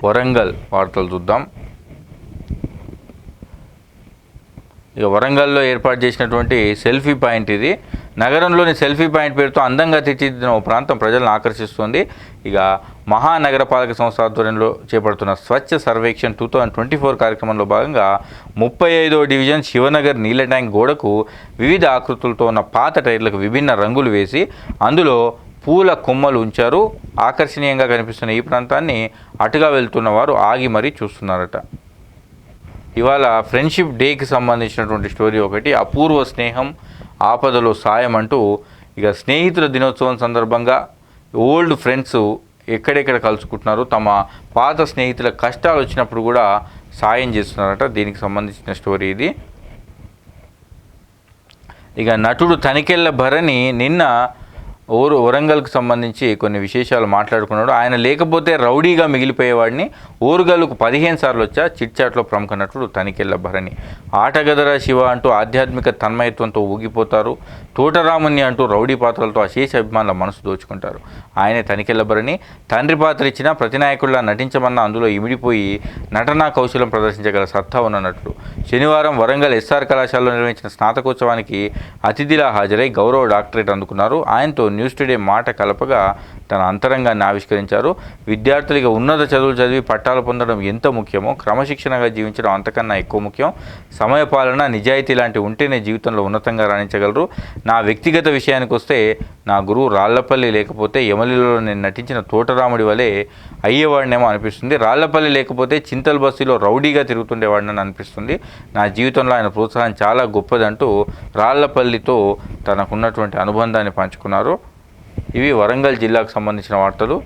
వరంగల్ వార్తలు చూద్దాం. ఇక వరంగల్లో ఏర్పాటు చేసినటువంటి సెల్ఫీ పాయింట్ ఇది. నగరంలోని సెల్ఫీ పాయింట్ పేరుతో అందంగా తీర్చిదిద్దిన ఓ ప్రాంతం ప్రజలను ఆకర్షిస్తుంది. ఇక మహానగరపాలక సంస్థ ఆధ్వర్యంలో చేపడుతున్న స్వచ్ఛ సర్వేక్షణ్ 2024 కార్యక్రమంలో భాగంగా 35వ డివిజన్ శివనగర్ నీళ్ళ ట్యాంక్ గోడకు వివిధ ఆకృతులతో ఉన్న పాత టైర్లకు విభిన్న రంగులు వేసి అందులో పూల కొమ్మలు ఉంచారు. ఆకర్షణీయంగా కనిపిస్తున్న ఈ ప్రాంతాన్ని అటుగా వెళ్తున్న వారు ఆగి మరీ చూస్తున్నారట. ఇవాళ ఫ్రెండ్షిప్ డేకి సంబంధించినటువంటి స్టోరీ ఒకటి. అపూర్వ స్నేహం ఆపదలో సాయం అంటూ ఇక స్నేహితుల దినోత్సవం సందర్భంగా ఓల్డ్ ఫ్రెండ్స్ ఎక్కడెక్కడ కలుసుకుంటున్నారు, తమ పాత స్నేహితుల కష్టాలు వచ్చినప్పుడు కూడా సాయం చేస్తున్నారట. దీనికి సంబంధించిన స్టోరీ ఇది. ఇక నటుడు తనికెళ్ళ భరణి నిన్న వరంగల్కు సంబంధించి కొన్ని విశేషాలు మాట్లాడుకున్నాడు. ఆయన లేకపోతే రౌడీగా మిగిలిపోయేవాడిని, ఓరుగల్లుకు 15 సార్లు వచ్చా చిట్చాట్లో ప్రముఖ నటుడు తనికెళ్ళ భరణి. ఆటగదరా శివ అంటూ ఆధ్యాత్మిక తన్మయత్వంతో ఊగిపోతారు. తోటరాముని అంటూ రౌడీ పాత్రలతో అశేష అభిమానుల మనసు దోచుకుంటారు. ఆయనే తనికెళ్ళ భరణి. తండ్రి పాత్ర ఇచ్చినా ప్రతినాయకుడిలా నటించమన్నా అందులో ఇమిడిపోయి నటనా కౌశలం ప్రదర్శించగల సత్తా ఉన్న నటుడు. శనివారం వరంగల్ ఎస్ఆర్ కళాశాలలో నిర్వహించిన స్నాతకోత్సవానికి అతిథిలా హాజరై గౌరవ డాక్టరేట్ అందుకున్నారు. ఆయనతో న్యూస్ టుడే మాట కలపగా తన అంతరంగాన్ని ఆవిష్కరించారు. విద్యార్థులుగా ఉన్నత చదువులు చదివి పట్టాలు పొందడం ఎంత ముఖ్యమో క్రమశిక్షణగా జీవించడం అంతకన్నా ఎక్కువ ముఖ్యం. సమయపాలన, నిజాయితీ లాంటి ఉంటేనే జీవితంలో ఉన్నతంగా రాణించగలరు. నా వ్యక్తిగత విషయానికి వస్తే నా గురువు రాళ్లపల్లి లేకపోతే యమలిలో నేను నటించిన తోటరాముడి వలె అయ్యేవాడినేమో అనిపిస్తుంది. రాళ్లపల్లి లేకపోతే చింతల్ బస్సులో రౌడీగా తిరుగుతుండేవాడిని అనిపిస్తుంది. నా జీవితంలో ఆయన ప్రోత్సాహం చాలా గొప్పదంటూ రాళ్లపల్లితో తనకున్నటువంటి అనుబంధాన్ని పంచుకున్నారు. ఇవి వరంగల్ జిల్లాకు సంబంధించిన వార్తలు.